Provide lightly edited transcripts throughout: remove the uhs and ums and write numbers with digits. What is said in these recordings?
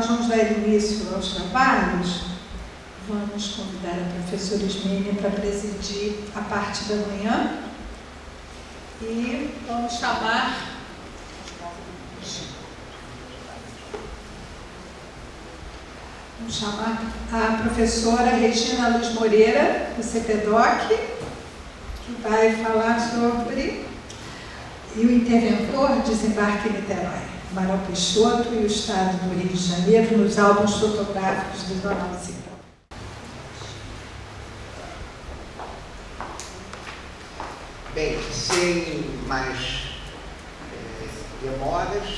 nós vamos dar início aos trabalhos, vamos convidar a professora Ismênia para presidir a parte da manhã e vamos chamar a professora Regina Luz Moreira, do CPDOC, que vai falar sobre o interventor Desembarque Niterói, Amaral Peixoto e o Estado do Rio de Janeiro nos álbuns fotográficos de Dona Alcira. Bem, sem mais demoras,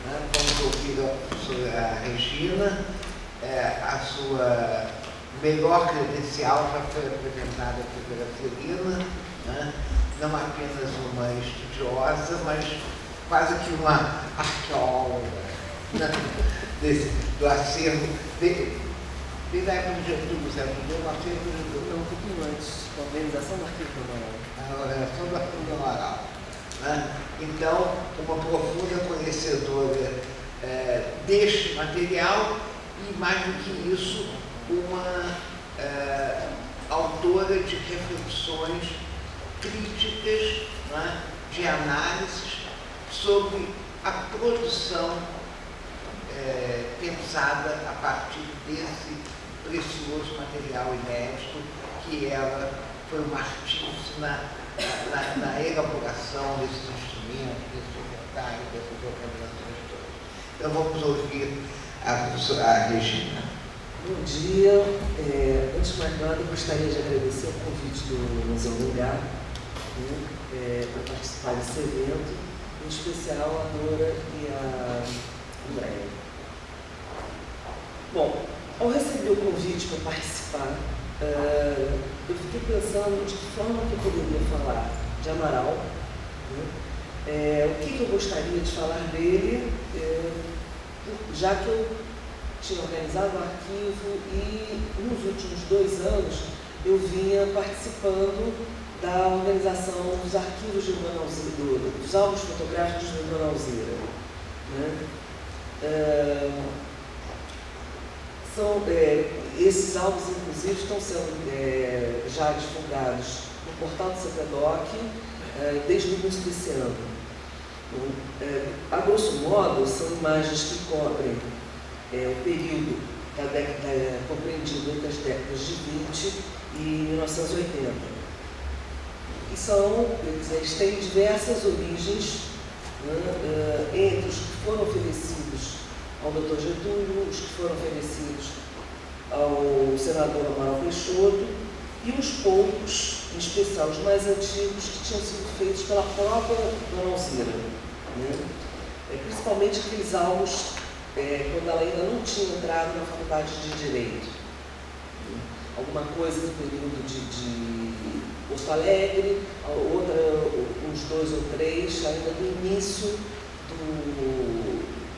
né, vamos ouvir a Regina. A sua melhor credencial já foi apresentada pela Celina, né? Não apenas uma estudiosa, mas quase que uma arqueóloga, né? Do acervo desde a época de Getúlio, do acervo de um pouquinho antes, da organização do Arquivo do Amaral. A organização do Arquivo do Amaral, né? Então, uma profunda conhecedora deste material. E mais do que isso, uma autora de reflexões críticas, né, de análises sobre a produção pensada a partir desse precioso material inédito que ela foi uma artífice na elaboração desses instrumentos, desses inventários, dessas organizações todas. Então vamos ouvir a Regina. Bom dia. Antes de mais nada, eu gostaria de agradecer o convite do Museu Lugar, né, para participar desse evento, em especial a Nora e a Andréia. Bom, ao receber o convite para participar, eu fiquei pensando de que forma que eu poderia falar de Amaral, né, o que eu gostaria de falar dele, já que eu tinha organizado o arquivo e nos últimos 2 anos eu vinha participando da organização dos arquivos de Dona Alzira, dos álbuns fotográficos de Dona Alzira, né? Esses álbuns, inclusive, estão sendo já divulgados no portal do CPDOC desde o início desse ano. A grosso modo, são imagens que cobrem o período compreendido entre as décadas de 20 e 1980. E eles têm diversas origens, né, entre os que foram oferecidos ao Dr. Getúlio, os que foram oferecidos ao senador Amaral Peixoto e os poucos, em especial os mais antigos, que tinham sido feitos pela própria Dona Alzira, né? Principalmente aqueles álbuns quando ela ainda não tinha entrado na faculdade de Direito. Alguma coisa do período de Porto Alegre, uns 2 ou 3, ainda do início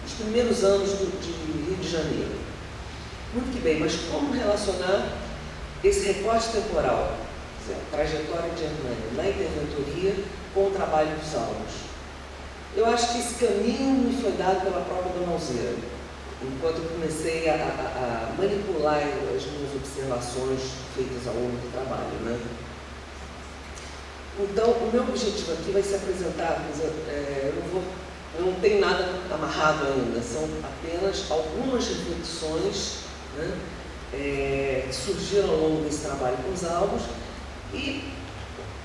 dos primeiros anos de Rio de Janeiro. Muito que bem, mas como relacionar esse recorte temporal, a trajetória de Hernani na interventoria, com o trabalho dos álbuns? Eu acho que esse caminho me foi dado pela própria Dona Alzira, enquanto eu comecei a manipular as minhas observações feitas ao longo do trabalho, né? Então, o meu objetivo aqui vai se apresentar, eu não tenho nada amarrado ainda, são apenas algumas reflexões, né, que surgiram ao longo desse trabalho com os álbuns e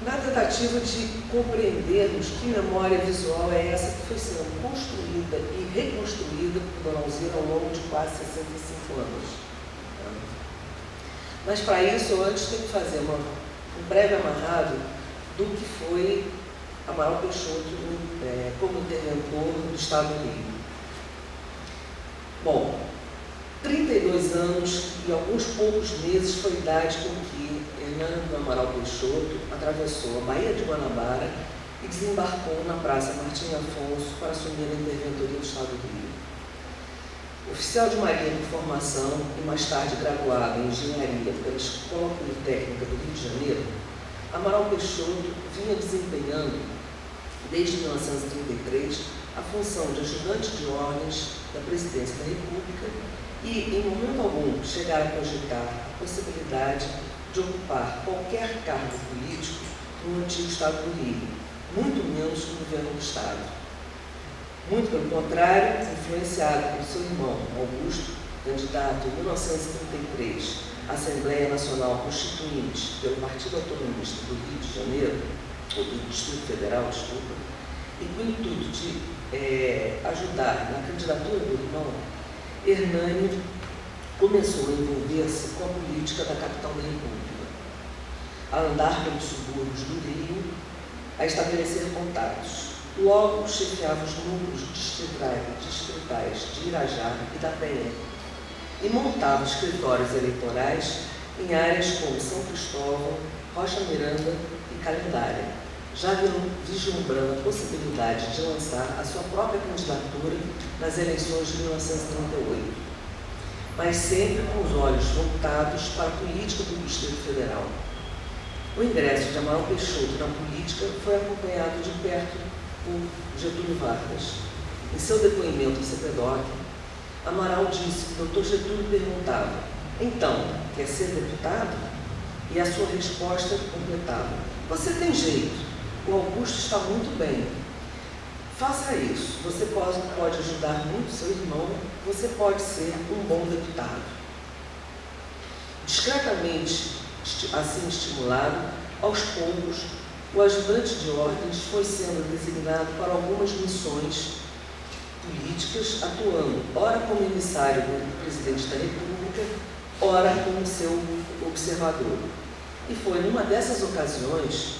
na tentativa de compreendermos que memória visual é essa que foi sendo construída e reconstruída por Dona Alzira ao longo de quase 65 anos. Mas para isso, eu antes tenho que fazer um breve amarrado do que foi Amaral Peixoto como interventor do Estado do Rio. Bom, 32 anos e alguns poucos meses foi a idade com que Hernando Amaral Peixoto atravessou a Baía de Guanabara e desembarcou na Praça Martim Afonso para assumir a interventoria do Estado do Rio. Oficial de Marinha por formação e mais tarde graduado em Engenharia pela Escola Politécnica do Rio de Janeiro, Amaral Peixoto vinha desempenhando, desde 1933, a função de ajudante de ordens da Presidência da República e, em momento algum, chegaram a cogitar a possibilidade de ocupar qualquer cargo político no antigo Estado do Rio, muito menos no governo do Estado. Muito pelo contrário, influenciado pelo seu irmão Augusto, candidato em 1933 à Assembleia Nacional Constituinte pelo Partido Autonomista do Rio de Janeiro, ou do Distrito Federal, desculpa, e com o intuito de ajudar na candidatura do irmão, Hernani começou a envolver-se com a política da capital da República, a andar pelos subúrbios do Rio, a estabelecer contatos. Logo chefiava os núcleos distritais de Irajá e da Penha e montava escritórios eleitorais em áreas como São Cristóvão, Rocha Miranda e Calendária, já vislumbrando a possibilidade de lançar a sua própria candidatura nas eleições de 1938, mas sempre com os olhos voltados para a política do Distrito Federal. O ingresso de Amaral Peixoto na política foi acompanhado de perto por Getúlio Vargas. Em seu depoimento ao CPDOC, Amaral disse que o Dr. Getúlio perguntava: então, quer ser deputado? E a sua resposta completava: você tem jeito, o Augusto está muito bem. Faça isso, você pode ajudar muito seu irmão, você pode ser um bom deputado. Discretamente, assim estimulado, aos poucos, o ajudante de ordens foi sendo designado para algumas missões políticas, atuando ora como emissário do presidente da República, ora como seu observador. E foi numa dessas ocasiões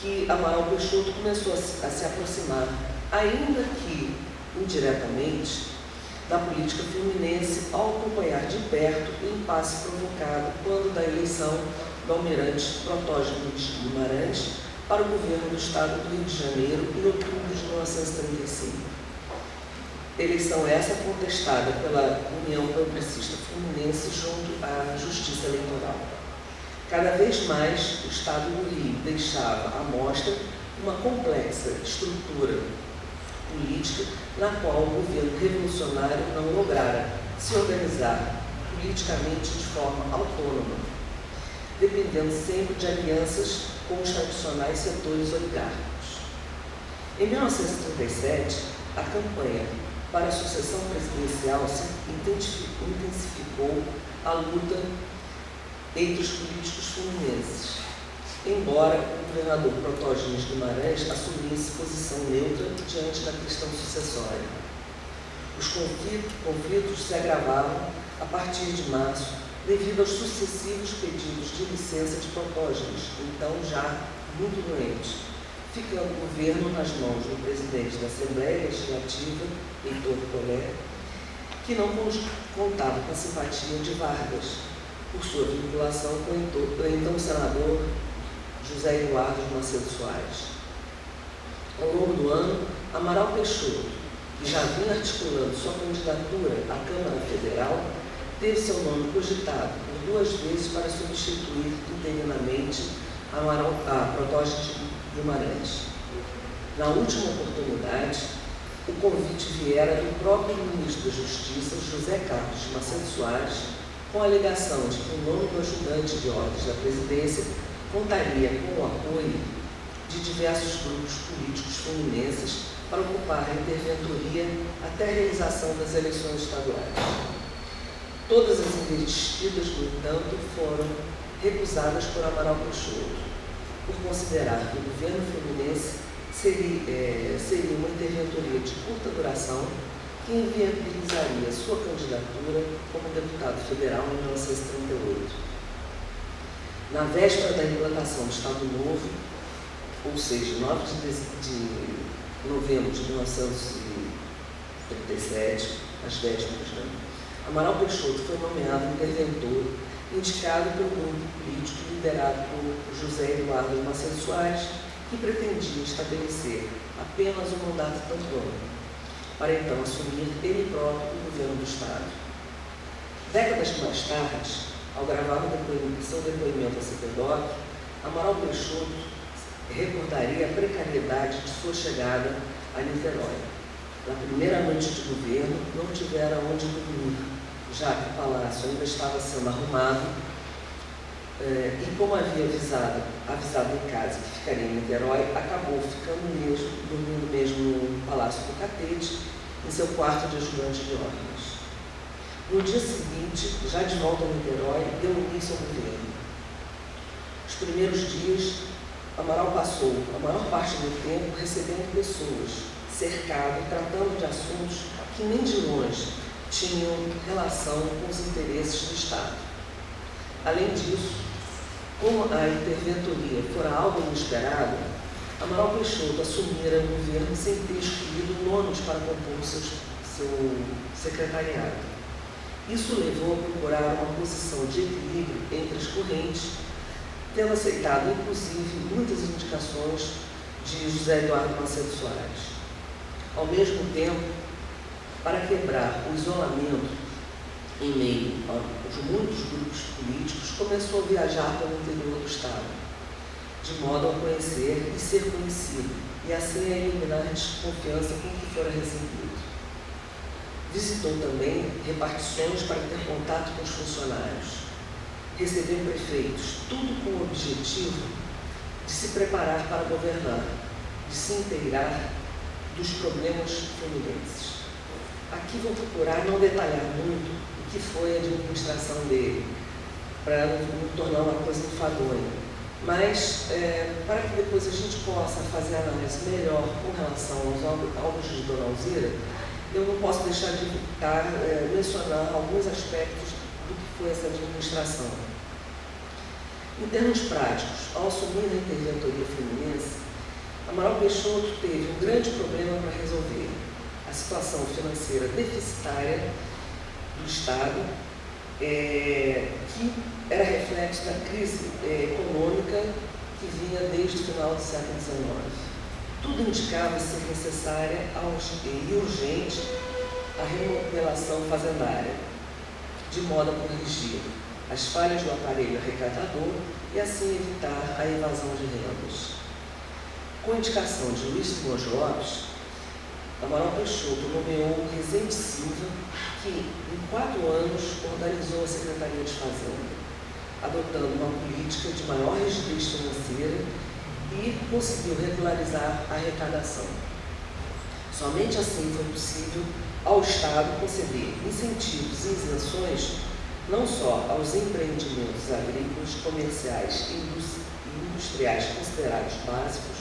que Amaral Peixoto começou a se aproximar, ainda que indiretamente, da política fluminense, ao acompanhar de perto o impasse provocado quando da eleição do almirante Protógeno Guimarães para o governo do Estado do Rio de Janeiro em outubro de 1935. Eleição essa contestada pela União Progressista Fluminense junto à Justiça Eleitoral. Cada vez mais, o Estado do Rio deixava à mostra uma complexa estrutura política na qual o governo revolucionário não lograra se organizar politicamente de forma autônoma, dependendo sempre de alianças com os tradicionais setores oligárquicos. Em 1937, a campanha para a sucessão presidencial se intensificou a luta entre os políticos fluminenses, embora o governador Protógenes Guimarães assumisse posição neutra diante da questão sucessória. Os conflitos se agravavam a partir de março devido aos sucessivos pedidos de licença de Protógenes, então já muito doente, ficando o governo nas mãos do presidente da Assembleia Legislativa, Heitor Collet, que não contava com a simpatia de Vargas, por sua vinculação com o então senador José Eduardo de Macedo Soares. Ao longo do ano, Amaral Peixoto, que já vinha articulando sua candidatura à Câmara Federal, teve seu nome cogitado por 2 vezes para substituir interinamente a Protógenes Guimarães. Na última oportunidade, o convite viera do próprio ministro da Justiça, José Carlos de Macedo Soares, com a alegação de que o nome do ajudante de ordens da presidência contaria com o apoio de diversos grupos políticos fluminenses para ocupar a interventoria até a realização das eleições estaduais. Todas as investidas, no entanto, foram recusadas por Amaral Peixoto, por considerar que o governo fluminense seria uma interventoria de curta duração que inviabilizaria sua candidatura como deputado federal em 1938. Na véspera da implantação do Estado Novo, ou seja, 9 de novembro de 1937, às vésperas, Amaral Peixoto foi nomeado interventor, indicado pelo grupo político liderado por José Eduardo de Macedo Soares, que pretendia estabelecer apenas um mandato tampão, para então assumir ele próprio o governo do Estado. Décadas mais tarde, ao gravar seu depoimento a CPDOC, Amaral Peixoto recordaria a precariedade de sua chegada a Niterói. Na primeira noite de governo, não tivera onde dormir, já que o palácio ainda estava sendo arrumado, e como havia avisado em casa que ficaria em Niterói, acabou dormindo mesmo no Palácio do Catete, em seu quarto de ajudante de ordens. No dia seguinte, já de volta a Niterói, deu início ao governo. Os primeiros dias, Amaral passou a maior parte do tempo recebendo pessoas, cercado, tratando de assuntos que nem de longe tinham relação com os interesses do Estado. Além disso, como a interventoria fora algo inesperado, Amaral Peixoto assumira o governo sem ter escolhido nomes para compor seu secretariado. Isso levou a procurar uma posição de equilíbrio entre as correntes, tendo aceitado, inclusive, muitas indicações de José Eduardo Macedo Soares. Ao mesmo tempo, para quebrar o isolamento em meio aos muitos grupos políticos, começou a viajar pelo interior do Estado, de modo a conhecer e ser conhecido, e assim a eliminar a desconfiança com que fora recebido. Visitou também repartições para ter contato com os funcionários. Recebeu prefeitos, tudo com o objetivo de se preparar para governar, de se inteirar dos problemas fluminenses. Aqui vou procurar não detalhar muito o que foi a administração dele, para não tornar uma coisa enfadonha, mas para que depois a gente possa fazer a análise melhor com relação aos alvos de Dona Alzira, eu não posso deixar de mencionar alguns aspectos do que foi essa administração. Em termos práticos, ao assumir a interventoria fluminense, Amaral Peixoto teve um grande problema para resolver: a situação financeira deficitária do Estado, que era reflexo da crise econômica que vinha desde o final do século XIX. Tudo indicava ser necessária e urgente a remodelação fazendária, de modo a corrigir as falhas do aparelho arrecadador e assim evitar a evasão de rendas. Com a indicação de Luiz Simões Lopes, Amaral Peixoto nomeou Rezende Silva, que em 4 anos organizou a Secretaria de Fazenda, adotando uma política de maior rigidez financeira e conseguiu regularizar a arrecadação. Somente assim foi possível ao Estado conceder incentivos e isenções não só aos empreendimentos agrícolas, comerciais e industriais considerados básicos,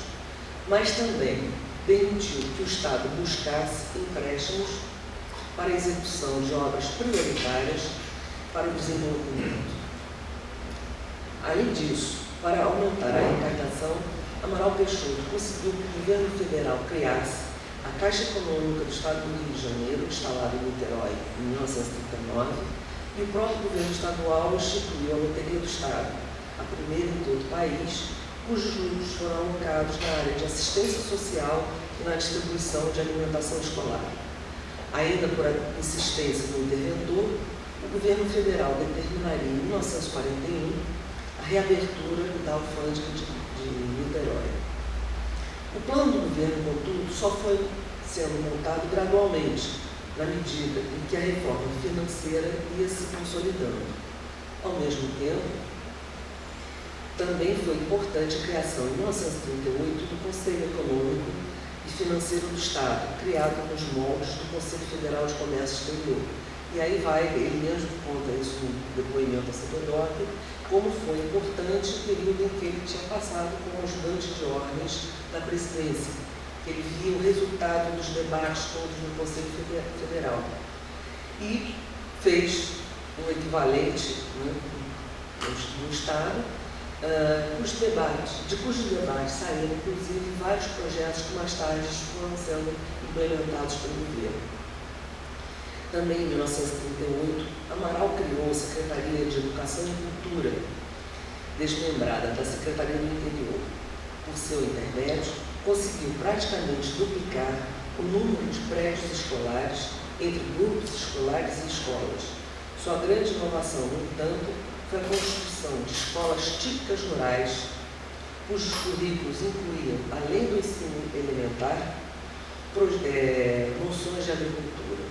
mas também permitiu que o Estado buscasse empréstimos para a execução de obras prioritárias para o desenvolvimento. Além disso, para aumentar a arrecadação, Amaral Peixoto conseguiu que o governo federal criasse a Caixa Econômica do Estado do Rio de Janeiro, instalada em Niterói em 1939, e o próprio governo estadual instituiu a Loteria do Estado, a primeira em todo o país, cujos lucros foram alocados na área de assistência social e na distribuição de alimentação escolar. Ainda por insistência do interventor, o governo federal determinaria em 1941 a reabertura da alfândega de Niterói. O plano do governo, contudo, só foi sendo montado gradualmente, na medida em que a reforma financeira ia se consolidando. Ao mesmo tempo, também foi importante a criação, em 1938, do Conselho Econômico e Financeiro do Estado, criado nos moldes do Conselho Federal de Comércio Exterior. E aí ele mesmo conta isso no depoimento a CPDOC, como foi importante o período em que ele tinha passado como ajudante de ordens da presidência, que ele via o resultado dos debates todos no Conselho Federal. E fez um equivalente no Estado, cujos debates saíram, inclusive, vários projetos que mais tarde foram sendo implementados pelo governo. Também em 1938, Amaral criou a Secretaria de Educação e Cultura, desmembrada da Secretaria do Interior. Por seu intermédio, conseguiu praticamente duplicar o número de prédios escolares entre grupos escolares e escolas. Sua grande inovação, no entanto, foi a construção de escolas típicas rurais, cujos currículos incluíam, além do ensino elementar, noções de agricultura.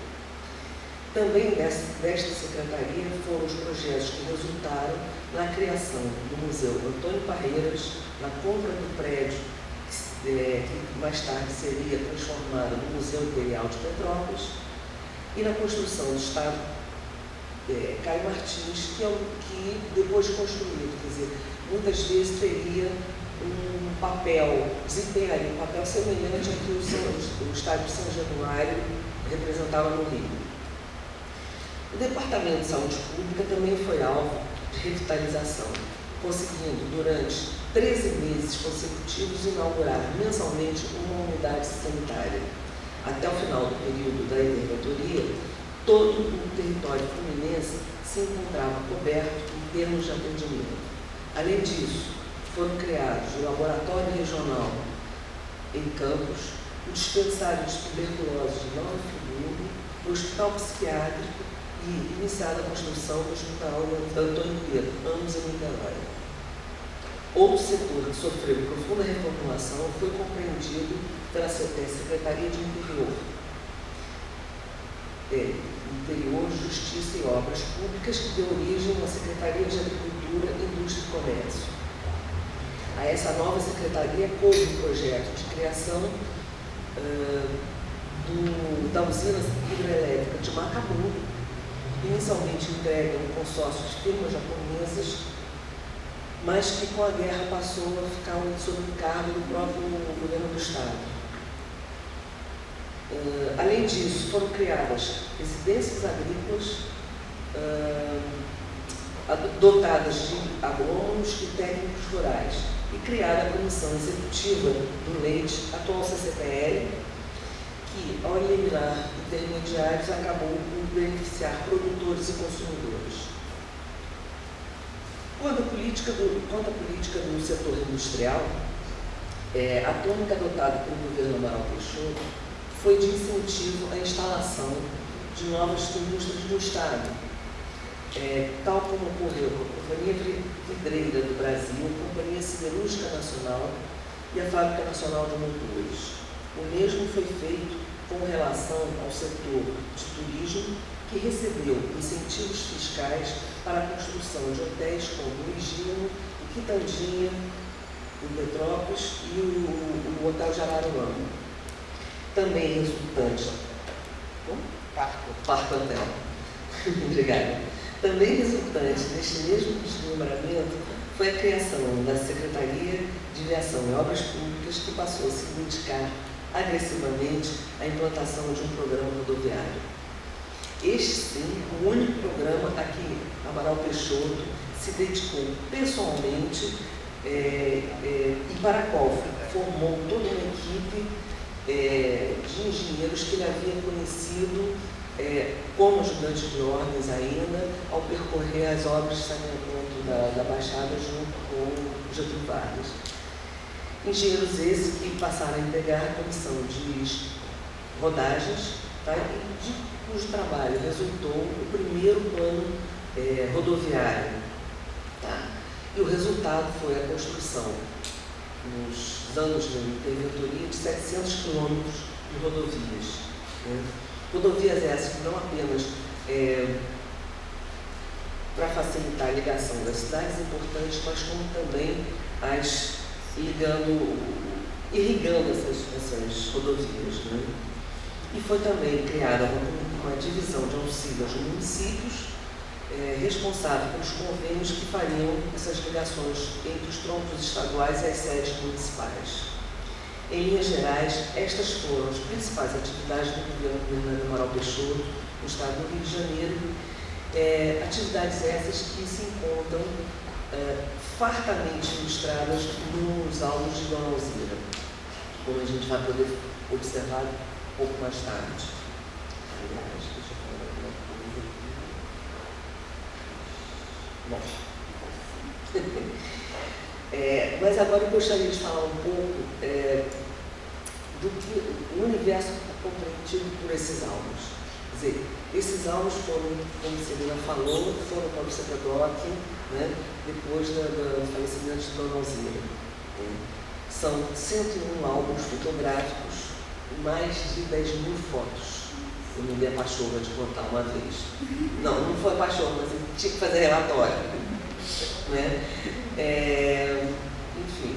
Também desta secretaria foram os projetos que resultaram na criação do Museu Antônio Parreiras, na compra do prédio que mais tarde seria transformado no Museu Imperial de Petrópolis, e na construção do Estado Caio Martins, que depois de construído, quer dizer, muitas vezes teria um papel, desempenharia um papel semelhante ao que o Estádio de São Januário representava no Rio. O Departamento de Saúde Pública também foi alvo de revitalização, conseguindo, durante 13 meses consecutivos, inaugurar mensalmente uma unidade sanitária. Até o final do período da interventoria, todo o território fluminense se encontrava coberto em termos de atendimento. Além disso, foram criados o Laboratório Regional em Campos, o Dispensário de Tuberculose de Nova Friburgo, o Hospital Psiquiátrico e iniciada a construção do Hospital Antônio Pedro, ambos em Niterói. Outro setor que sofreu profunda reformulação foi compreendido pela Secretaria de Interior, Justiça e Obras Públicas, que deu origem à Secretaria de Agricultura, Indústria e Comércio. A essa nova secretaria coube o projeto de criação da usina hidrelétrica de Macabu, inicialmente entregue a um consórcio de firmas japonesas, mas que com a guerra passou a ficar sob o encargo do próprio governo do Estado. Além disso, foram criadas residências agrícolas dotadas de agrônomos e técnicos rurais, e criada a Comissão Executiva do Leite, atual CCPL, que, ao eliminar intermediários, acabou por beneficiar produtores e consumidores. Quanto à política do setor industrial, a tônica adotada pelo governo Amaral Peixoto foi de incentivo à instalação de novas indústrias no Estado, tal como ocorreu com a Companhia Vidreira do Brasil, a Companhia Siderúrgica Nacional e a Fábrica Nacional de Motores. O mesmo foi feito com relação ao setor de turismo, que recebeu incentivos fiscais para a construção de hotéis como o Higino, o Quitandinha, o Petrópolis e o Hotel Jararuama. Também resultante... Parque Hotel. Obrigada. Também resultante deste mesmo desmembramento foi a criação da Secretaria de Viação e Obras Públicas, que passou a se dedicar agressivamente à implantação de um programa rodoviário. Este, sim, o único programa a que Amaral Peixoto se dedicou pessoalmente e para a qual formou toda uma equipe de engenheiros que ele havia conhecido como ajudante de ordens ainda, ao percorrer as obras de saneamento da Baixada junto com Getúlio Vargas. Engenheiros esses que passaram a integrar a comissão de rodagens, tá, e cujo trabalho resultou o primeiro plano rodoviário. Tá? E o resultado foi a construção, nos anos de interventoria, de 700 quilômetros de rodovias. Né? Rodovias essas que não apenas para facilitar a ligação das cidades importantes, mas como também irrigando essas rodovias. Né? E foi também criada uma divisão de auxílio aos municípios, responsável pelos convênios que fariam essas ligações entre os troncos estaduais e as sedes municipais. Em linhas gerais, estas foram as principais atividades do governo Amaral Peixoto no estado do Rio de Janeiro, atividades essas que se encontram fartamente ilustradas nos autos de Dona Alzira, como a gente vai poder observar um pouco mais tarde. Aliás, deixa eu falar alguma coisa aqui. Bom. Mas agora eu gostaria de falar um pouco do que o universo compreendido por esses álbuns. Quer dizer, esses álbuns foram, como a Celina falou, foram para o CPDOC, né, depois do falecimento de Dona Alzira. São 101 álbuns fotográficos e mais de 10.000 fotos. Eu me dei a pachorra de contar uma vez. Não foi a pachorra, mas eu tinha que fazer relatório. Né? Enfim.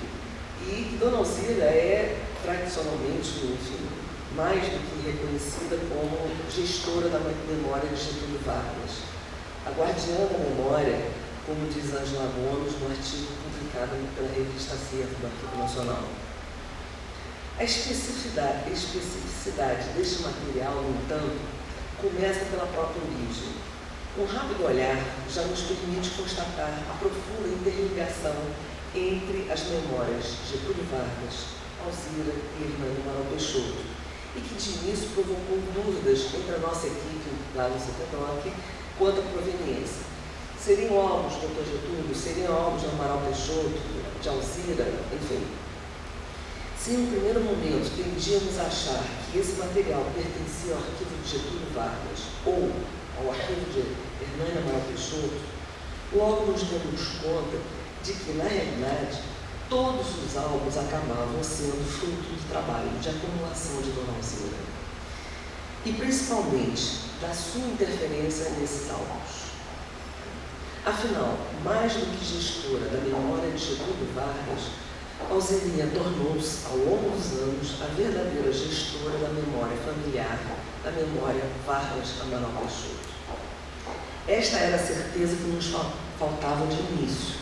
E Dona Alzira é tradicionalmente, enfim, mais do que reconhecida como gestora da memória de Getúlio Vargas. A guardiã da memória, como diz Ângela Gomes no artigo publicado pela revista Acervo do Arquivo Nacional. A especificidade deste material, no entanto, começa pela própria origem. Um rápido olhar já nos permite constatar a profunda interligação entre as memórias de Getúlio Vargas, Alzira e Hernani Amaral Peixoto, e que de início provocou dúvidas entre a nossa equipe lá no CPDOC quanto à proveniência. Seriam álbuns do Dr. Getúlio, seriam álbuns de Amaral Peixoto, de Alzira, enfim. Se em um primeiro momento tendíamos a achar que esse material pertencia ao arquivo de Getúlio Vargas ou ao arquivo de Hernani Amaral Peixoto, logo nos demos conta de que, na realidade, todos os álbuns acabavam sendo fruto do trabalho de acumulação de Dona Alzira, e principalmente da sua interferência nesses álbuns. Afinal, mais do que gestora da memória de Getúlio Vargas, Alzirinha tornou-se, ao longo dos anos, a verdadeira gestora da memória familiar, da memória Vargas Amaral Peixoto. Esta era a certeza que nos faltava de início,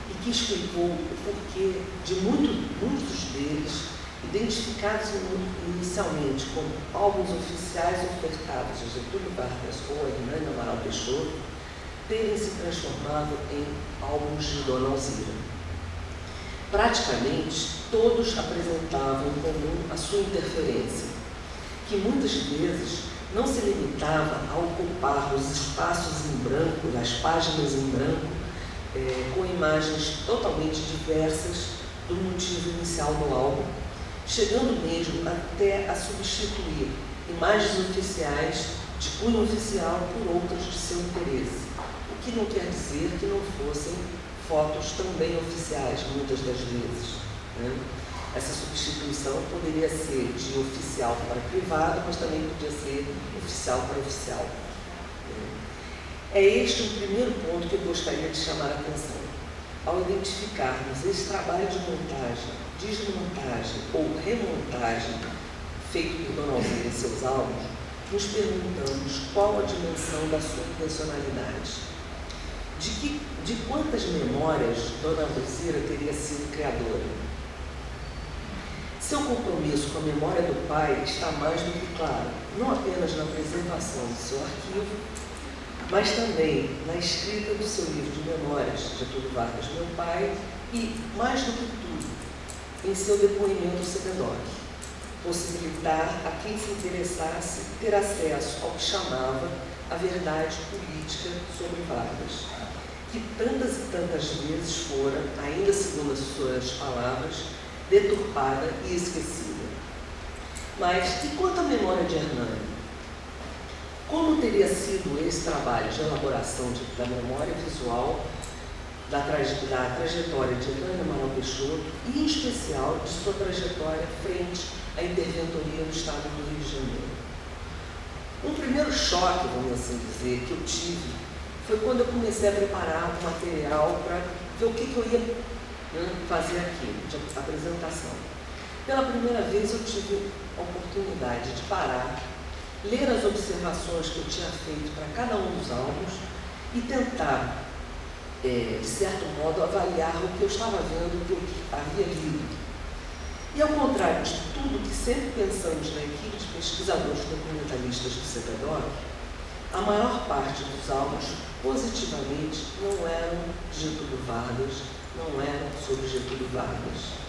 e que explicou o porquê de muitos deles, identificados inicialmente como álbuns oficiais ofertados a Getúlio Vargas ou a Hernani Amaral Peixoto, terem se transformado em álbuns de Dona Alzira. Praticamente todos apresentavam em comum a sua interferência, que muitas vezes não se limitava a ocupar os espaços em branco, as páginas em branco, com imagens totalmente diversas do motivo inicial do álbum, chegando mesmo até a substituir imagens oficiais de cunho oficial por outras de seu interesse, o que não quer dizer que não fossem fotos também oficiais, muitas das vezes. Né? Essa substituição poderia ser de oficial para privado, mas também podia ser oficial para oficial. É este o primeiro ponto que eu gostaria de chamar a atenção. Ao identificarmos esse trabalho de montagem, desmontagem ou remontagem feito por Dona Alzira em seus álbuns, nos perguntamos qual a dimensão da sua intencionalidade. De quantas memórias Dona Alzira teria sido criadora? Seu compromisso com a memória do pai está mais do que claro, não apenas na preservação do seu arquivo, mas também na escrita do seu livro de memórias, Getúlio Vargas, meu pai, e, mais do que tudo, em seu depoimento ao CPDOC, possibilitar a quem se interessasse ter acesso ao que chamava a verdade política sobre Vargas, que tantas e tantas vezes fora, ainda segundo as suas palavras, deturpada e esquecida. Mas, e quanto à memória de Hernani? Como teria sido esse trabalho de elaboração da memória visual, da trajetória de Hernani Amaral Peixoto e, em especial, de sua trajetória frente à interventoria do Estado do Rio de Janeiro? Um primeiro choque, vamos assim dizer, que eu tive foi quando eu comecei a preparar o material para ver o que eu ia fazer aqui, de apresentação. Pela primeira vez eu tive a oportunidade de parar, ler as observações que eu tinha feito para cada um dos álbuns e tentar, de certo modo, avaliar o que eu estava vendo, o que eu havia lido. E ao contrário de tudo que sempre pensamos na equipe de pesquisadores documentalistas do CPDOC, a maior parte dos álbuns, positivamente, não eram de Getúlio Vargas, não eram sobre Getúlio Vargas.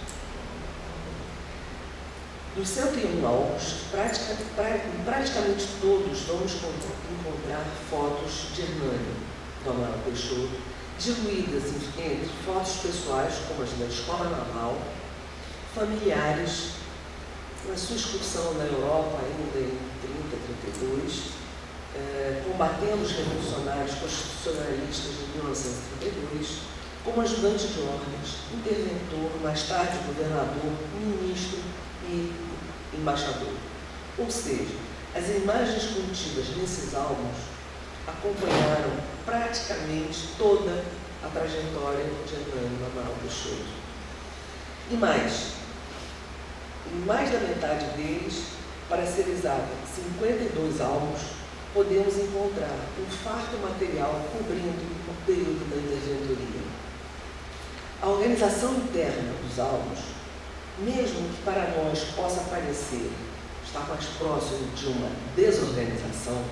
Dos 101 álbuns, praticamente todos vamos encontrar fotos de Hernani Amaral Peixoto, diluídas entre fotos pessoais, como as da Escola Naval, familiares, na sua excursão na Europa, ainda em 30, 32, combatendo os revolucionários constitucionalistas de 1932, como ajudante de ordens, interventor, mais tarde governador, ministro e embaixador. Ou seja, as imagens contidas nesses álbuns acompanharam praticamente toda a trajetória de Hernani Amaral Peixoto. E mais da metade deles, para ser exato, 52 álbuns, podemos encontrar um farto material cobrindo o período da interventoria. A organização interna dos álbuns, mesmo que para nós possa parecer estar mais próximo de uma desorganização,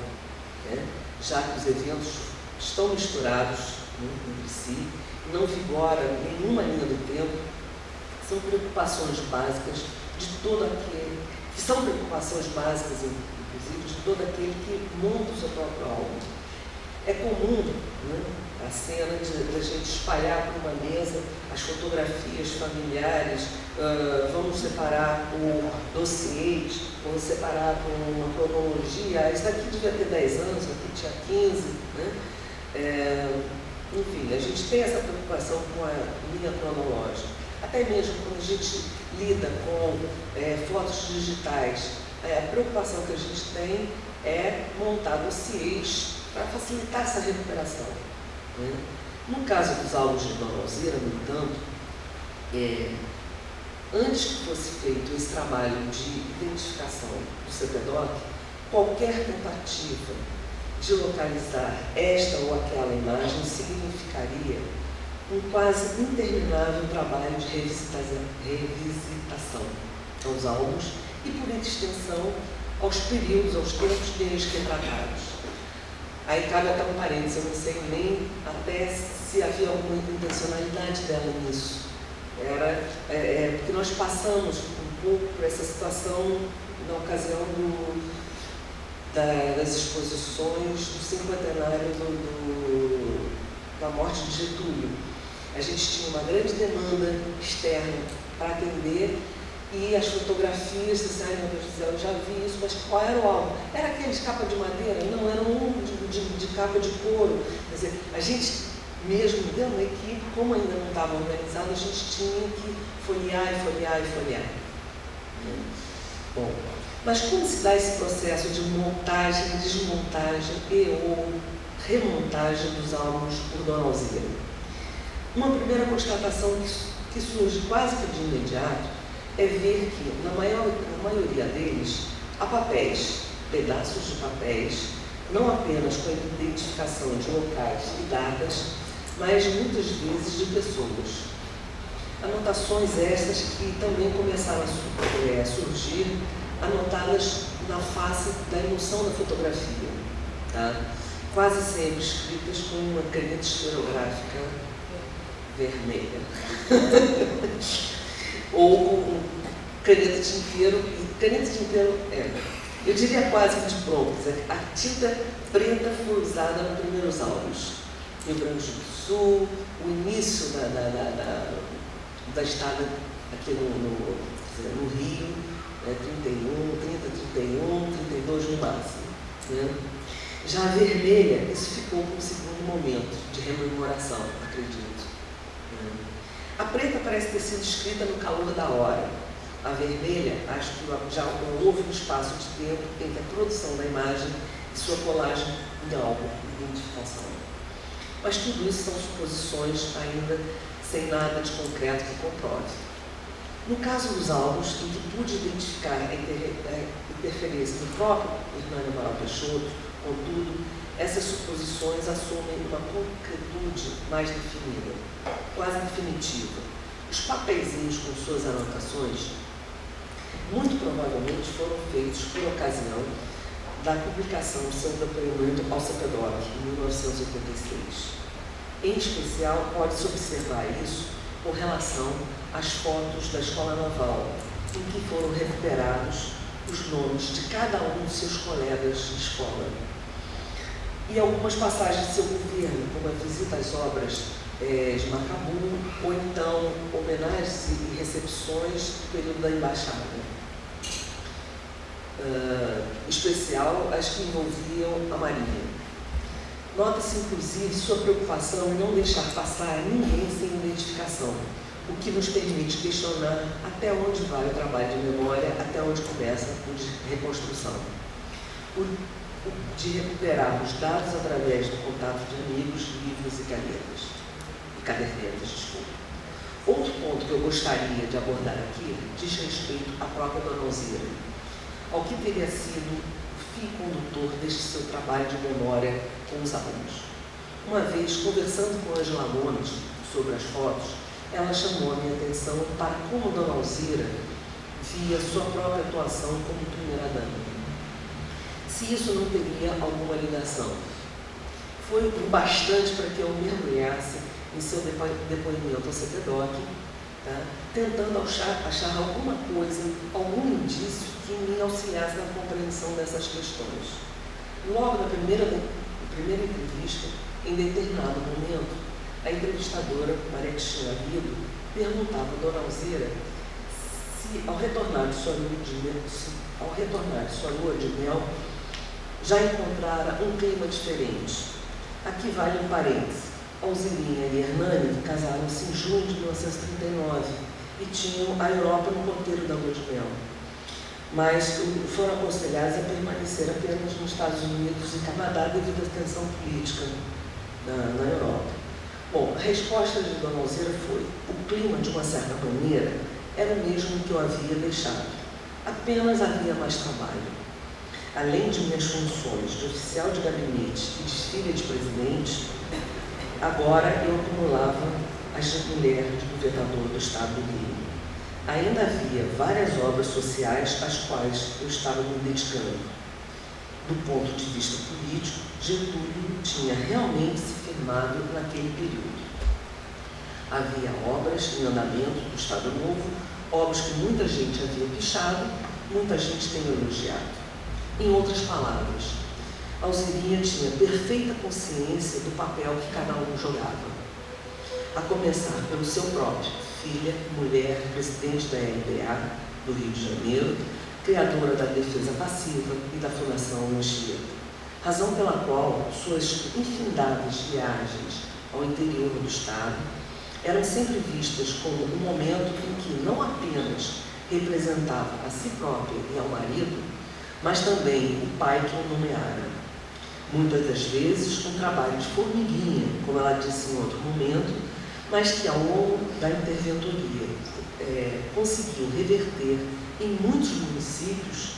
né, já que os eventos estão misturados entre si, não vigora nenhuma linha do tempo, são preocupações básicas de todo aquele, que são preocupações básicas, inclusive, de todo aquele que monta o seu próprio álbum. É comum, né, a cena de a gente espalhar por uma mesa as fotografias familiares, vamos separar por dossiês, vamos separar por uma cronologia. Esse daqui devia ter 10 anos, esse aqui tinha 15. Né? Enfim, a gente tem essa preocupação com a linha cronológica. Até mesmo quando a gente lida com fotos digitais, a preocupação que a gente tem é montar dossiês para facilitar essa recuperação. Né? No caso dos álbuns de Dona Alzira, no entanto, antes que fosse feito esse trabalho de identificação do CPDOC, qualquer tentativa de localizar esta ou aquela imagem significaria um quase interminável trabalho de revisitação aos álbuns e, por extensão, aos períodos, aos tempos deles retratados. Aí cabe até um parênteses, eu não sei nem até se havia alguma intencionalidade dela nisso. Porque nós passamos um pouco por essa situação na ocasião das exposições do cinquentenário da morte de Getúlio. A gente tinha uma grande demanda externa para atender e as fotografias, ai meu Deus do céu, eu já vi isso, mas qual era o álbum? Era aquele de capa de madeira? Não, era um de capa de couro. Quer dizer, a gente mesmo dentro da equipe, como ainda não estava organizado, a gente tinha que folhear e folhear e folhear. Bom, mas como se dá esse processo de montagem, desmontagem e ou remontagem dos álbuns por Dona Alzira? Uma primeira constatação que surge quase que de imediato é ver que, na maioria deles, há papéis, pedaços de papéis, não apenas com a identificação de locais e datas, mas muitas vezes de pessoas. Anotações estas que também começaram a surgir, anotadas na face da emoção da fotografia, tá? Quase sempre escritas com uma caneta esferográfica vermelha. Ou com caneta de tinteiro, eu diria quase que de pronto, a tinta preta foi usada nos primeiros álbuns. Rio Grande do Sul, o início da estada aqui no Rio, 31, 32 no máximo. Né? Já a vermelha, isso ficou para um segundo momento de rememoração, acredito. A preta parece ter sido escrita no calor da hora. A vermelha, acho que já houve um espaço de tempo entre a produção da imagem e sua colagem em álbum de identificação. Mas tudo isso são suposições ainda sem nada de concreto que comprove. No caso dos álbuns, em que pude identificar a interferência do próprio Hernani Amaral Peixoto, contudo, essas suposições assumem uma concretude mais definida, quase definitiva. Os papeizinhos com suas anotações, muito provavelmente foram feitos por ocasião da publicação do seu depoimento ao CPDOC, em 1986. Em especial, pode-se observar isso com relação às fotos da Escola Naval, em que foram recuperados os nomes de cada um de seus colegas de escola. E algumas passagens de seu governo, como a visita às obras de Macabu, ou então homenagens e recepções do período da Embaixada. Especial as que envolviam a Marinha. Nota-se, inclusive, sua preocupação em não deixar passar ninguém sem identificação, o que nos permite questionar até onde vai o trabalho de memória, até onde começa o de reconstrução. O de recuperar os dados através do contato de amigos, livros e cadernetas. Outro ponto que eu gostaria de abordar aqui diz respeito à própria Dona Alzira, ao que teria sido o fio condutor deste seu trabalho de memória com os alunos. Uma vez, conversando com Ângela Gomes sobre as fotos, ela chamou a minha atenção para como Dona Alzira via sua própria atuação como primeira-dama. Se isso não teria alguma ligação. Foi o bastante para que eu mergulhasse em seu depoimento ao CPDOC, tá? Tentando achar alguma coisa, algum indício que me auxiliasse na compreensão dessas questões. Logo na primeira entrevista, em determinado momento, a entrevistadora, Maria Cristina Guido, perguntava a Dona Alzira se, ao retornar de sua lua de mel, já encontrara um clima diferente. Aqui vale um parêntese. Alzirinha e Hernani casaram-se em junho de 1939 e tinham a Europa no roteiro da lua de mel, mas foram aconselhados a permanecer apenas nos Estados Unidos e Canadá devido à tensão política na Europa. Bom, a resposta de Dona Alzira foi: o clima, de uma certa maneira, era o mesmo que eu havia deixado, apenas havia mais trabalho. Além de minhas funções de oficial de gabinete e de filha de presidente, agora eu acumulava as de mulher de governador do estado do Rio. Ainda havia várias obras sociais às quais eu estava me dedicando. Do ponto de vista político, Getúlio tinha realmente se firmado naquele período. Havia obras em andamento do Estado Novo, obras que muita gente havia pichado, muita gente tem elogiado. Em outras palavras, Alzirinha tinha perfeita consciência do papel que cada um jogava, a começar pelo seu próprio, filha, mulher, presidente da LBA do Rio de Janeiro, criadora da defesa passiva e da Fundação Anchieta, razão pela qual suas infindáveis viagens ao interior do Estado eram sempre vistas como um momento em que não apenas representava a si própria e ao marido, mas também o pai que o nomeara. Muitas das vezes um trabalho de formiguinha, como ela disse em outro momento, mas que ao longo da interventoria conseguiu reverter em muitos municípios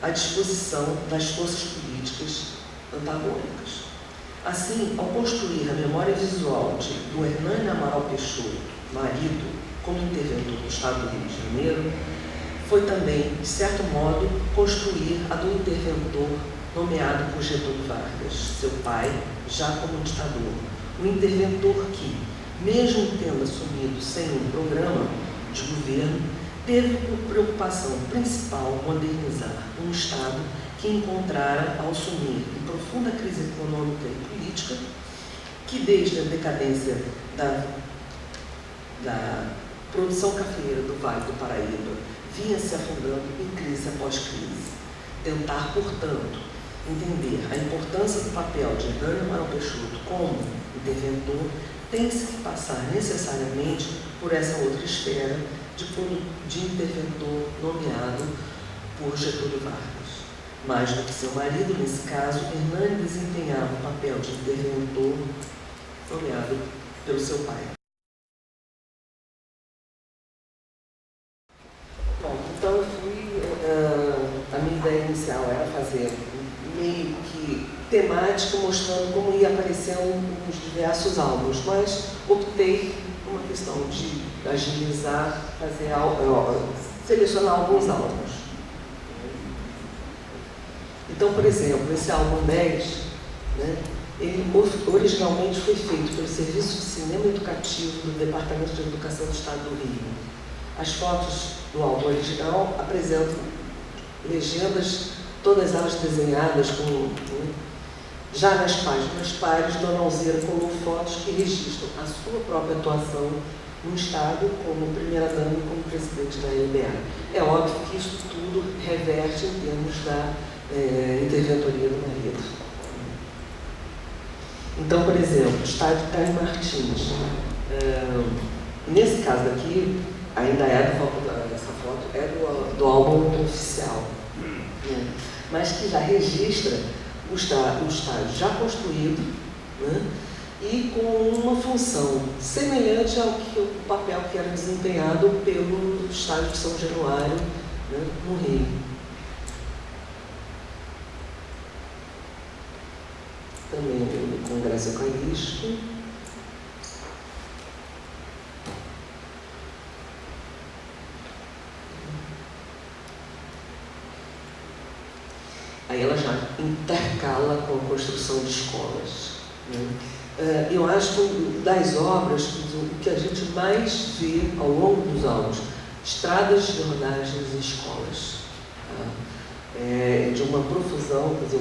a disposição das forças políticas antagônicas. Assim, ao construir a memória visual do Hernani Amaral Peixoto, marido, como interventor do Estado do Rio de Janeiro, foi também, de certo modo, construir a do interventor nomeado por Getúlio Vargas, seu pai, já como ditador. Um interventor que, mesmo tendo assumido sem um programa de governo, teve por preocupação principal modernizar um Estado que encontrara, ao sumir em profunda crise econômica e política, que desde a decadência da produção cafeeira do Vale do Paraíba vinha se afundando em crise após crise. Tentar, portanto, entender a importância do papel de Hernani Amaral Peixoto como interventor tem-se que passar necessariamente por essa outra esfera de interventor nomeado por Getúlio Vargas. Mais do que seu marido, nesse caso, Hernani desempenhava o papel de interventor nomeado pelo seu pai. Bom, então eu a minha ideia inicial era fazer meio que temática, mostrando como ia aparecendo nos diversos álbuns, mas optei por uma questão de agilizar, selecionar alguns álbuns. Então, por exemplo, esse álbum 10, né, ele originalmente foi feito pelo Serviço de Cinema Educativo do Departamento de Educação do Estado do Rio. As fotos do álbum original apresentam legendas, todas elas desenhadas com... Já nas páginas pares, Dona Alzira colou fotos que registram a sua própria atuação no Estado como primeira-dama e como presidente da LBA. É óbvio que isso tudo reverte em termos da interventoria do marido. Então, por exemplo, o estádio Caio Martins. Nesse caso aqui, ainda essa foto é do álbum oficial, né? Mas que já registra o estádio já construído, né? E com uma função semelhante ao papel que era desempenhado pelo estádio de São Januário, né, no Rio. Também no Congresso Eucarístico. Aí ela já intercala com a construção de escolas, né? Eu acho que das obras, o que a gente mais vê ao longo dos anos, estradas de rodagens e escolas, tá? De uma profusão, quer dizer,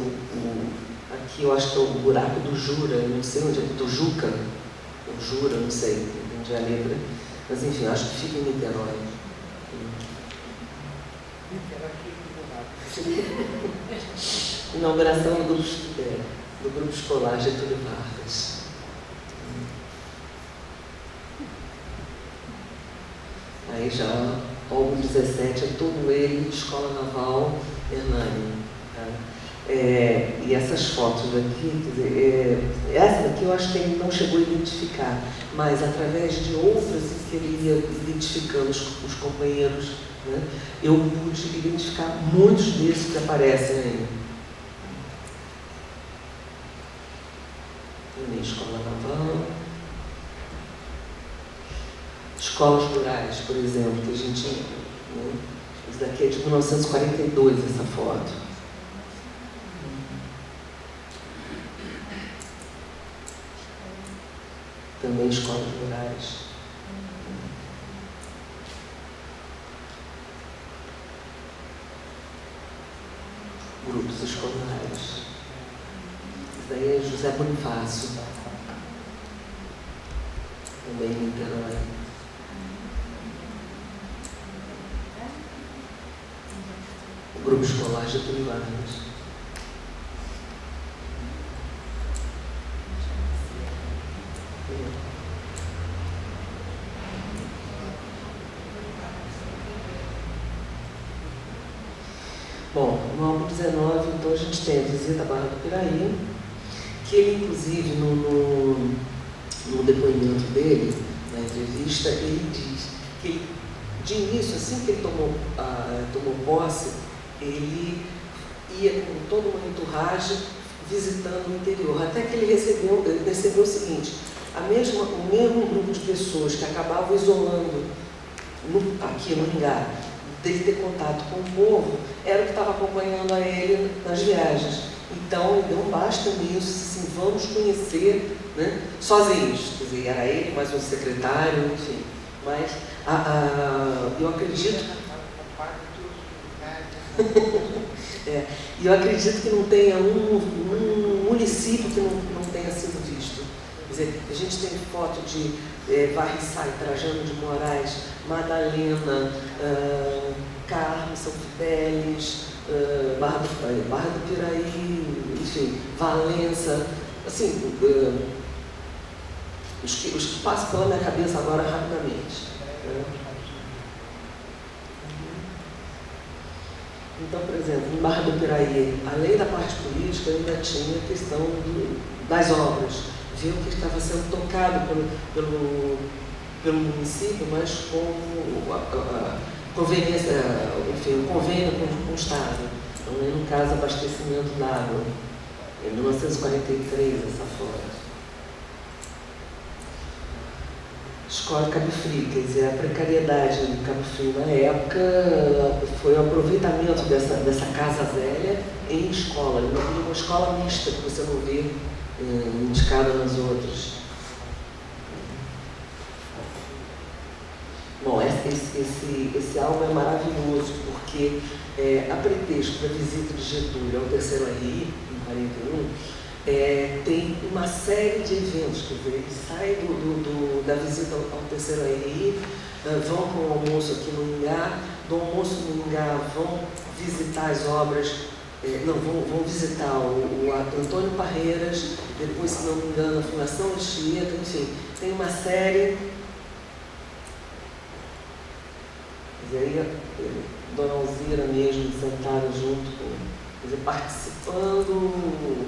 aqui eu acho que é o buraco do Jura, não sei onde é, do Juca, ou Jura, não sei onde é a letra, mas enfim, acho que fica em Niterói. Inauguração do grupo escolar Getúlio Vargas. Aí já, álbum 17, é todo ele, Escola Naval, Hernani. Tá? E essas fotos daqui, quer dizer, essa daqui eu acho que ele não chegou a identificar, mas através de outras que ele ia identificando os companheiros, né, eu pude identificar muitos desses que aparecem aí. Escola Naval. Escolas rurais, por exemplo, que a gente... Né, isso daqui é de 1942, essa foto. Também escolas rurais. Grupos escolares. Isso daí é José Bonifácio. Também em Niterói. O grupo escolar Getúlio Vargas. Bom, no álbum 19, então a gente tem a visita à Barra do Piraí, que ele, inclusive, no depoimento dele, na entrevista, ele diz que ele, de início, assim que ele tomou posse, ele ia com toda uma entourage visitando o interior, até que ele percebeu o seguinte: o mesmo grupo de pessoas que acabavam isolando aqui no Ingá, dele ter contato com o povo, era o que estava acompanhando a ele nas viagens. Então, ele deu um basta nisso, assim, vamos conhecer, né, sozinhos. Quer dizer, era ele, mais um secretário, enfim. Mas eu acredito... E eu acredito que não tenha um município que não tenha sido visto. Quer dizer, a gente tem foto de Varriçai, Trajano de Moraes, Madalena, Carmo, São Fidélis, Barra do Piraí, enfim, Valença, assim, os que passam pela minha cabeça agora rapidamente. Né? Então, por exemplo, em Barra do Piraí, além da parte política, ainda tinha a questão das obras. Viu que estava sendo tocado pelo município, mas com conveniência, enfim, um convênio com o Estado. Então, no caso, abastecimento d'água. Em 1943, essa foto. Escola Cabo Frio, quer dizer, a precariedade de Cabo Frio na época foi o aproveitamento dessa casa velha em escola, uma escola mista que você não vê indicada nas outras. Bom, esse álbum é maravilhoso porque, a pretexto da visita de Getúlio ao terceiro RI, em 41, tem uma série de eventos, quer dizer, eles saem da visita ao terceiro RI, vão para um almoço aqui no Ingá, do almoço no Ingá vão visitar as obras vão visitar o Antônio Parreiras, depois, se não me engano, a Fundação Anchieta, enfim, tem uma série. E aí, Dona Alzira mesmo, sentada junto, quer dizer, participando,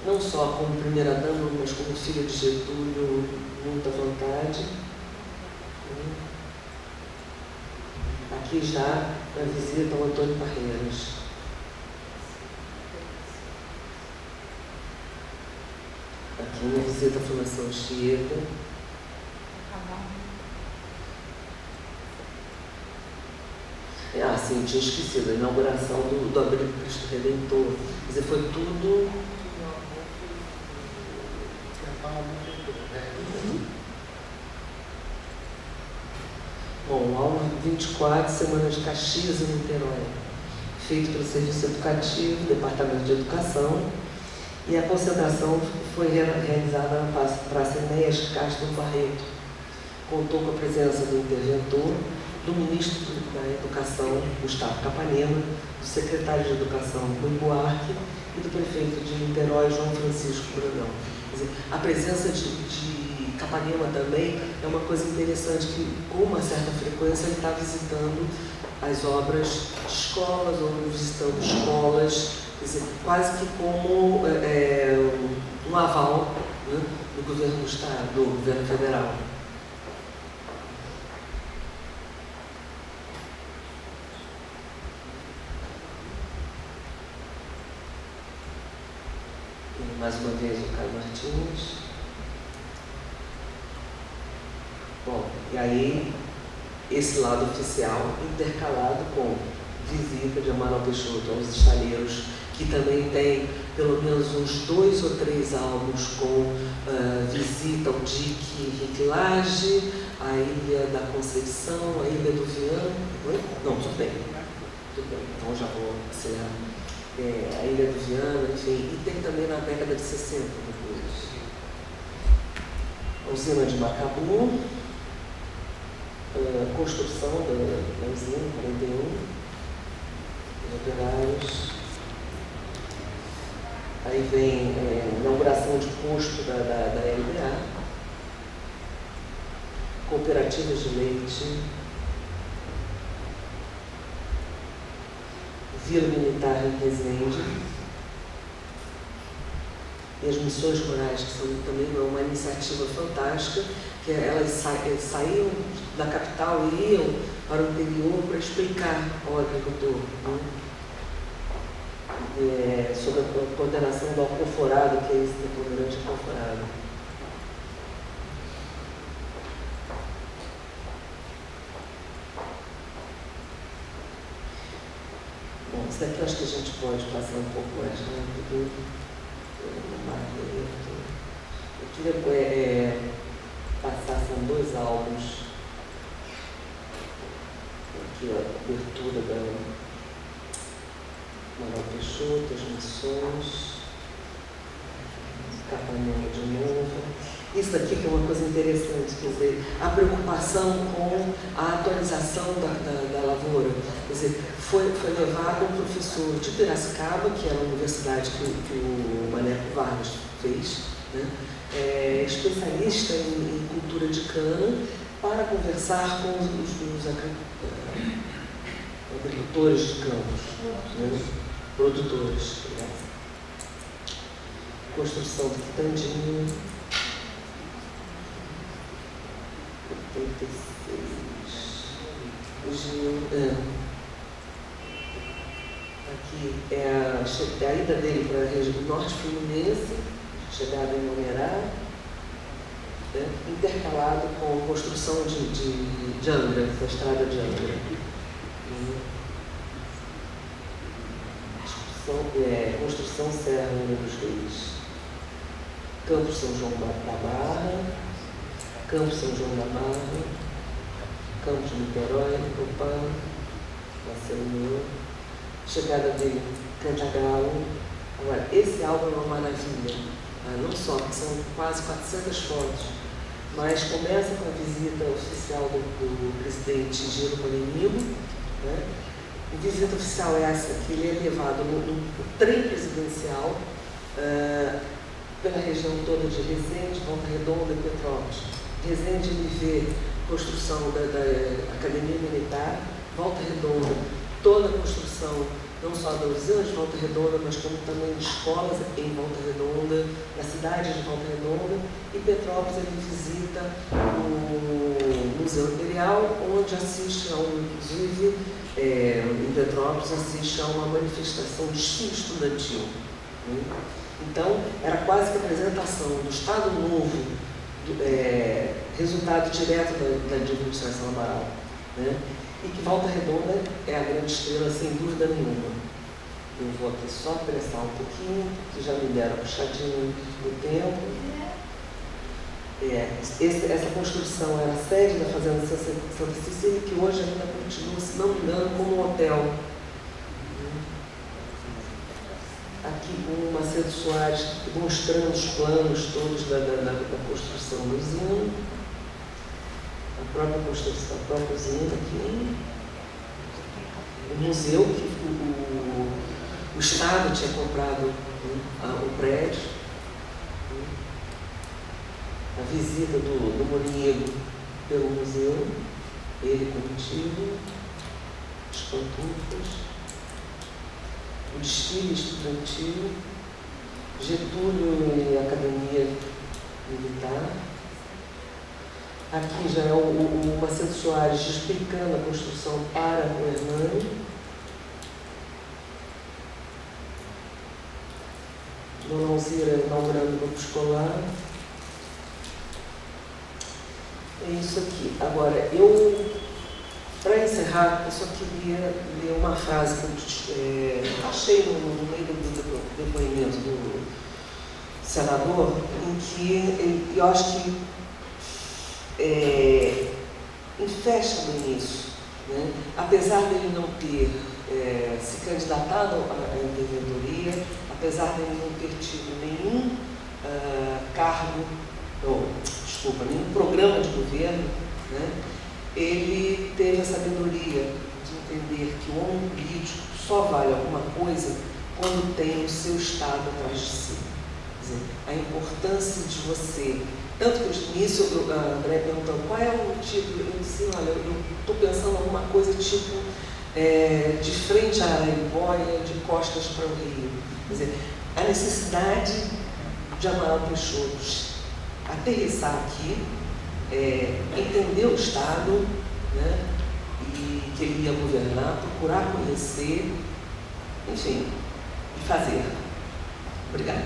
não só como primeira-dama, mas como filha de Getúlio, muita vontade. Aqui já a visita ao Antônio Parreiras. Aqui uma visita à Fundação Anchieta. Sim, tinha esquecido, a inauguração do Abrigo Cristo Redentor. Quer dizer, foi tudo. Bom, aula 24, Semana de Caxias e Niterói, feito pelo Serviço Educativo, Departamento de Educação, e a concentração foi realizada na Praça Enéas Castro Barreto. Contou com a presença do interventor, do Ministro da Educação, Gustavo Capanema, do Secretário de Educação, Rui Buarque, e do Prefeito de Niterói, João Francisco Brandão. Quer dizer, a presença de Capanema também é uma coisa interessante, que com uma certa frequência ele está visitando as obras de escolas, ou visitando escolas, quer dizer, quase que como um aval, né, do governo do Estado, do governo federal. E mais uma vez o Caio Martins. Bom, e aí esse lado oficial intercalado com visita de Amaral Peixoto aos estaleiros, que também tem pelo menos uns 2 ou 3 álbuns com visita ao dique Riclage, a Ilha da Conceição, a Ilha do Viana. Não, tudo bem, então já vou acelerar. A Ilha do Viana, enfim, e tem também na década de 60 depois. A usina de Macabu, construção da usina, 41, operários. Aí vem inauguração de posto da LBA, cooperativas de leite, Vila Militar em Resende, e as missões rurais, que são também uma iniciativa fantástica, que elas saíam da capital e iam para o interior para explicar ao agricultor, né, sobre a coordenação do alcoforado, que é esse intolerante alcoforado. Bom, isso daqui eu acho que a gente pode passar um pouco mais rápido. Eu queria passar, são 2 álbuns. Aqui a abertura da Amaral Peixoto, as missões, Capanema de novo. Isso aqui que é uma coisa interessante, quer dizer, a preocupação com a atualização da lavoura. Quer dizer, foi levado um professor de Piracicaba, que era a universidade que o Maneco Vargas fez, né, especialista em cultura de cana, para conversar com os agricultores de campos, né, produtores. Construção do Quitandinho. 86. Aqui é a ida dele para a região do Norte Fluminense, chegada em Monerá, né, intercalado com a construção de Angra, da estrada de Angra. Construção Serra Angra dos Reis. Campos São João da Barra, Campos São João da Barra, Campos de Niterói, Copã, Marcelo, chegada dele, Cantagalo. Agora, esse álbum é uma maravilha, não só, porque são quase 400 fotos, mas começa com a visita oficial do presidente Giro Morenino, né, E visita oficial essa que ele é levado no trem presidencial pela região toda de Resende, Volta Redonda e Petrópolis. Resende ele vê construção da Academia Militar, Volta Redonda, toda a construção, não só da usina de Volta Redonda, mas como também de escolas em Volta Redonda, na cidade de Volta Redonda, e Petrópolis ele visita o Museu Imperial, onde assiste a inclusive, em Petrópolis, assiste a uma manifestação de desfile estudantil. Então, era quase que a apresentação do Estado Novo, resultado direto da administração Amaral, né? E que Volta Redonda é a grande estrela, sem dúvida nenhuma. Eu vou aqui só apressar um pouquinho, que já me deram a puxadinha no tempo. Essa construção era a sede da Fazenda Santa Cecília, que hoje ainda continua, se não me engano, como um hotel. Aqui com o Macedo Soares mostrando os planos todos da construção da usina, a própria construção, a própria usina aqui, o museu que o Estado tinha comprado o prédio, a visita do Moniego pelo museu, ele contigo, os pantufas, o desfile estudantil, Getúlio e a Academia Militar. Aqui já é o Macedo Soares explicando a construção para o Hernani. Dona Alzira inaugurando o grupo escolar. É isso aqui. Agora, para encerrar, eu só queria ler uma frase que eu achei no meio do depoimento do senador, em que eu acho que fecha no início, né? Apesar dele não ter se candidatado à interventoria, apesar dele não ter tido nenhum nenhum programa de governo, né? Ele teve a sabedoria de entender que o homem político só vale alguma coisa quando tem o seu Estado atrás de si. Quer dizer, a importância de você... Tanto que no início a André perguntou qual é o título, eu disse, olha, eu estou pensando em alguma coisa tipo de frente à Araibóia, de costas para o Rio. Quer dizer, a necessidade de Amaral Peixoto aterrissar aqui, entender o Estado, né, e que ele ia governar, procurar conhecer, enfim, e fazer. Obrigada.